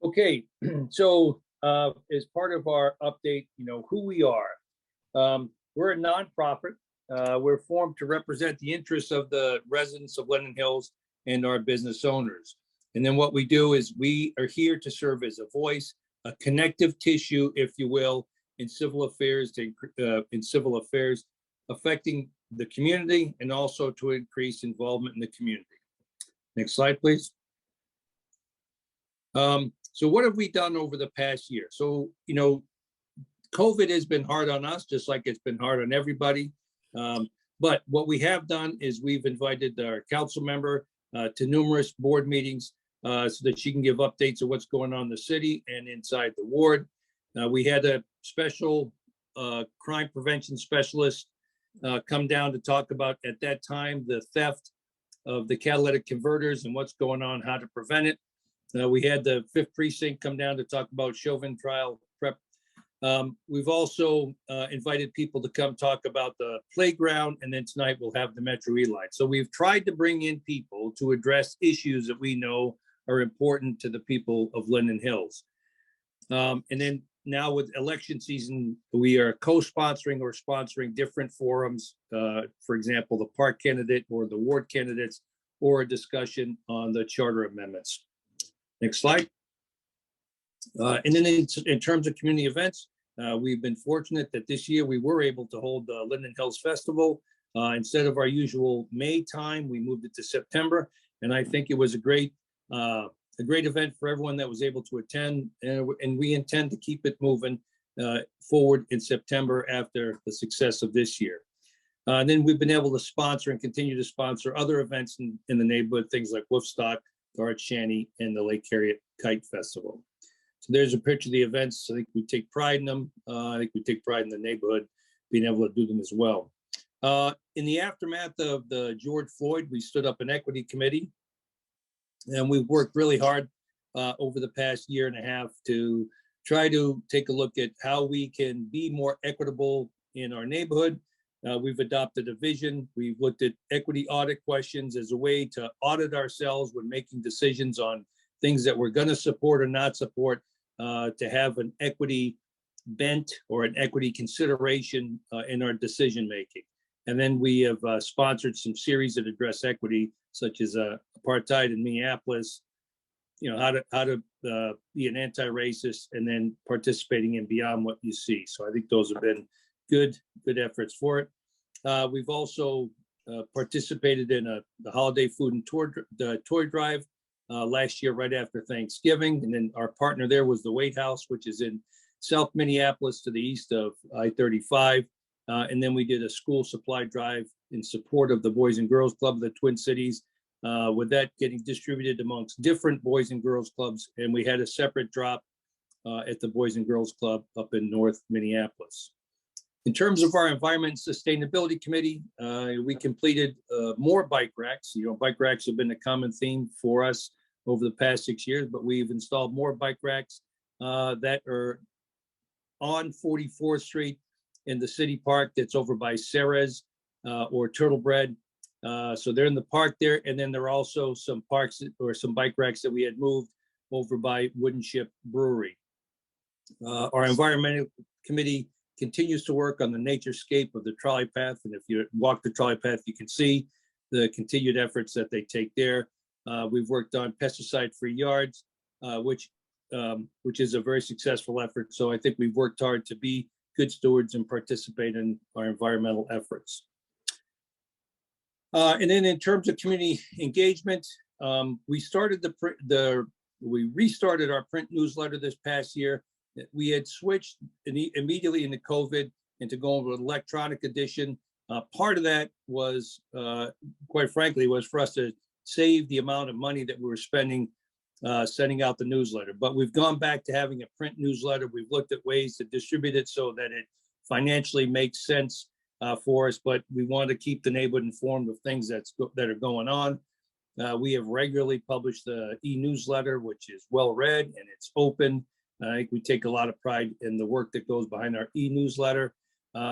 Okay, so as part of our update, who we are. We're a nonprofit. We're formed to represent the interests of the residents of Linden Hills and our business owners. And then what we do is we are here to serve as a voice, a connective tissue, if you will, in civil affairs, affecting the community and also to increase involvement in the community. Next slide, please. So what have we done over the past year? So, COVID has been hard on us, just like it's been hard on everybody. But what we have done is we've invited our council member to numerous board meetings so that she can give updates of what's going on in the city and inside the ward. We had a special crime prevention specialist come down to talk about, at that time, the theft of the catalytic converters and what's going on, how to prevent it. We had the 5th precinct come down to talk about Chauvin trial prep. We've also invited people to come talk about the playground, and then tonight we'll have the Metro E-Line. So we've tried to bring in people to address issues that we know are important to the people of Linden Hills. And then now with election season, we are co-sponsoring or sponsoring different forums, for example, the park candidate or the ward candidates, or a discussion on the charter amendments. Next slide. And then in terms of community events, we've been fortunate that this year we were able to hold the Linden Hills Festival. Instead of our usual May time, we moved it to September. And I think it was a great event for everyone that was able to attend. And we intend to keep it moving forward in September after the success of this year. And then we've been able to sponsor and continue to sponsor other events in the neighborhood, things like Woofstock, Art Shanty, and the Lake Harriet Kite Festival. So there's a picture of the events. I think we take pride in them. I think we take pride in the neighborhood being able to do them as well. In the aftermath of the George Floyd, we stood up an equity committee, and we've worked really hard over the past year and a half to try to take a look at how we can be more equitable in our neighborhood. We've adopted a vision. We've looked at equity audit questions as a way to audit ourselves when making decisions on things that we're going to support or not support, to have an equity bent or an equity consideration in our decision making. And then we have sponsored some series that address equity, such as apartheid in Minneapolis, how to be an anti-racist, and then participating in Beyond What You See. So I think those have been good efforts for it. We've also participated in the holiday food and toy drive last year, right after Thanksgiving. And then our partner there was the White House, which is in South Minneapolis to the east of I-35. And then we did a school supply drive in support of the Boys and Girls Club of the Twin Cities, with that getting distributed amongst different Boys and Girls Clubs. And we had a separate drop at the Boys and Girls Club up in North Minneapolis. In terms of our Environment and Sustainability Committee, we completed more bike racks. Bike racks have been a common theme for us over the past 6 years, but we've installed more bike racks that are on 44th Street in the city park that's over by Ceres or Turtlebread. So they're in the park there. And then there are also some parks or some bike racks that we had moved over by Wooden Ship Brewery. Our Environmental Committee continues to work on the naturescape of the trolley path. And if you walk the trolley path, you can see the continued efforts that they take there. We've worked on pesticide-free yards, which is a very successful effort. So I think we've worked hard to be good stewards and participate in our environmental efforts. And then in terms of community engagement, we restarted our print newsletter this past year. We had switched immediately into COVID into going with an electronic edition. Part of that was, quite frankly, was for us to save the amount of money that we were spending sending out the newsletter. But we've gone back to having a print newsletter. We've looked at ways to distribute it so that it financially makes sense for us, but we want to keep the neighborhood informed of things that are going on. We have regularly published the e-newsletter, which is well read and it's open. I think we take a lot of pride in the work that goes behind our e-newsletter.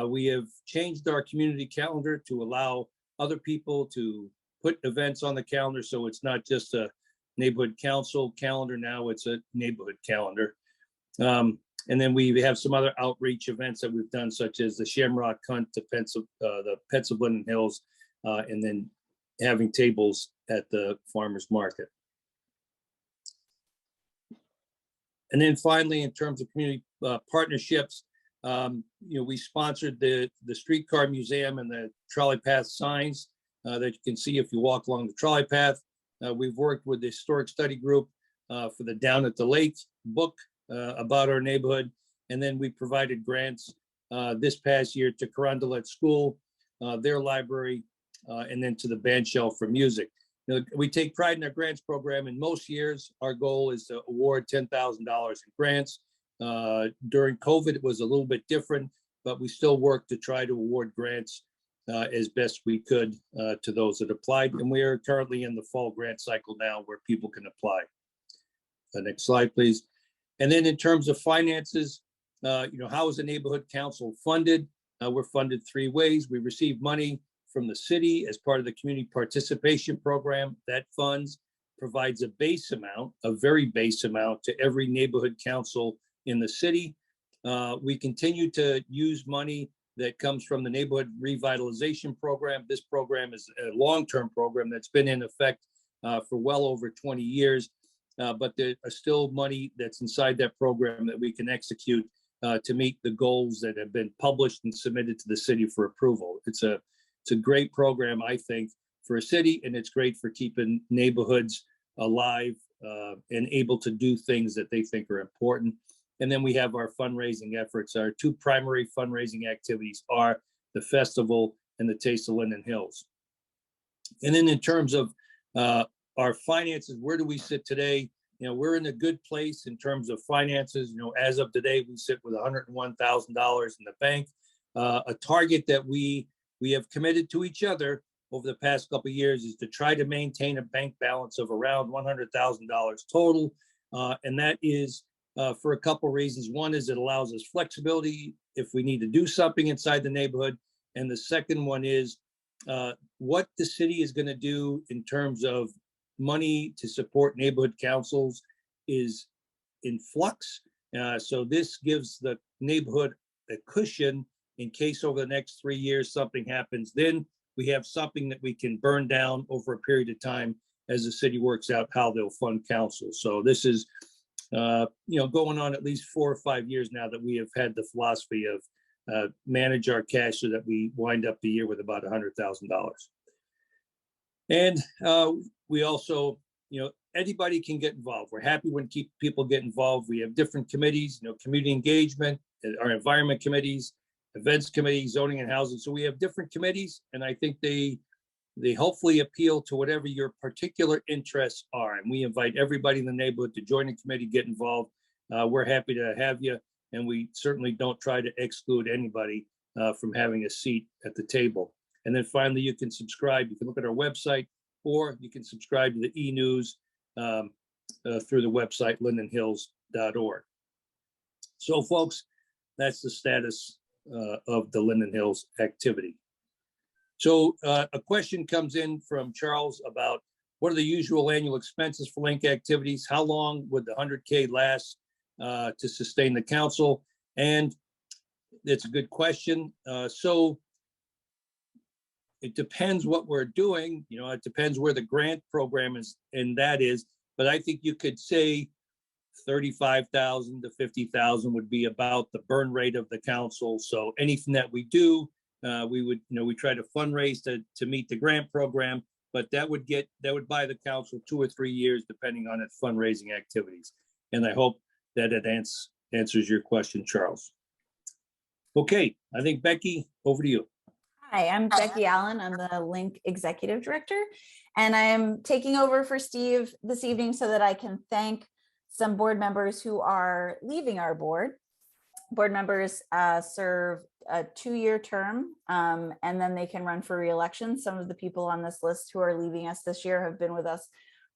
We have changed our community calendar to allow other people to put events on the calendar, so it's not just a neighborhood council calendar. Now it's a neighborhood calendar. And then we have some other outreach events that we've done, such as the Shamrock Hunt to the Pets of Linden Hills, and then having tables at the farmers market. And then finally, in terms of community partnerships, we sponsored the streetcar museum and the trolley path signs that you can see if you walk along the trolley path. We've worked with the historic study group for the Down at the Lake book about our neighborhood. And then we provided grants this past year to Carondelet School, their library, and then to the band shell for music. We take pride in our grants program, and most years our goal is to award $10,000 in grants. During COVID, it was a little bit different, but we still work to try to award grants as best we could to those that applied. And we are currently in the fall grant cycle now where people can apply. The next slide, please. And then in terms of finances, how is the neighborhood council funded? We're funded three ways. We receive money from the city as part of the community participation program. That funds provides a base amount, a very base amount, to every neighborhood council in the city. We continue to use money that comes from the neighborhood revitalization program. This program is a long-term program that's been in effect for well over 20 years. But there are still money that's inside that program that we can execute to meet the goals that have been published and submitted to the city for approval. It's a great program, I think, for a city, and it's great for keeping neighborhoods alive and able to do things that they think are important. And then we have our fundraising efforts. Our two primary fundraising activities are the festival and the Taste of Linden Hills. And then in terms of our finances, where do we sit today? We're in a good place in terms of finances. As of today, we sit with $101,000 in the bank. A target that we have committed to each other over the past couple of years is to try to maintain a bank balance of around $100,000 total. And that is for a couple of reasons. One is it allows us flexibility if we need to do something inside the neighborhood. And the second one is what the city is going to do in terms of money to support neighborhood councils is in flux. So this gives the neighborhood a cushion in case over the next 3 years something happens. Then we have something that we can burn down over a period of time as the city works out how they'll fund council. So this is going on at least 4 or 5 years now that we have had the philosophy of manage our cash so that we wind up the year with about $100,000. And we also, anybody can get involved. We're happy when people get involved. We have different committees, community engagement, our environment committees, events committee, zoning and housing. So we have different committees, and I think they hopefully appeal to whatever your particular interests are. And we invite everybody in the neighborhood to join the committee, get involved. We're happy to have you, and we certainly don't try to exclude anybody from having a seat at the table. And then finally, you can subscribe. You can look at our website, or you can subscribe to the e-news through the website, lindenhills.org. So folks, that's the status of the Linden Hills activity. So a question comes in from Charles about what are the usual annual expenses for LHiNC activities? How long would the 100K last to sustain the council? And it's a good question. So it depends what we're doing. It depends where the grant program is, and that is, but I think you could say 35,000 to 50,000 would be about the burn rate of the council. So anything that we do, we try to fundraise to meet the grant program, but that would buy the council 2 or 3 years depending on its fundraising activities. And I hope that it answers your question, Charles. Okay, I think Becky, over to you. Hi, I'm Becky Allen. I'm the LHiNC Executive Director, and I am taking over for Steve this evening so that I can thank some board members who are leaving our board. Board members serve a 2-year term, and then they can run for re-election. Some of the people on this list who are leaving us this year have been with us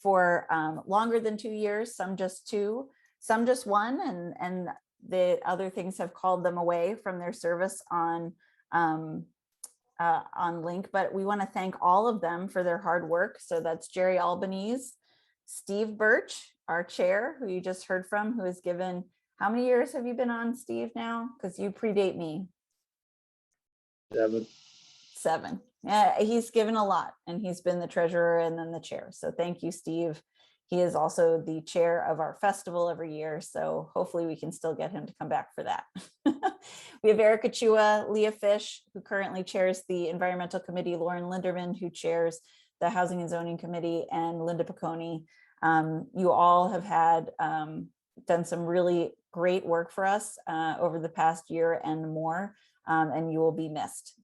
for longer than 2 years, some just 2, some just 1, and the other things have called them away from their service on LHiNC, but we want to thank all of them for their hard work. So that's Jerry Albanese, Steve Birch, our chair, who you just heard from, who has given, how many years have you been on, Steve, now? Because you predate me. 7. 7. He's given a lot, and he's been the treasurer and then the chair. So thank you, Steve. He is also the chair of our festival every year. So hopefully we can still get him to come back for that. We have Erica Chua, Leah Fish, who currently chairs the Environmental Committee, Lauren Linderman, who chairs the Housing and Zoning Committee, and Linda Piccone. You all have had done some really great work for us over the past year and more, and you will be missed.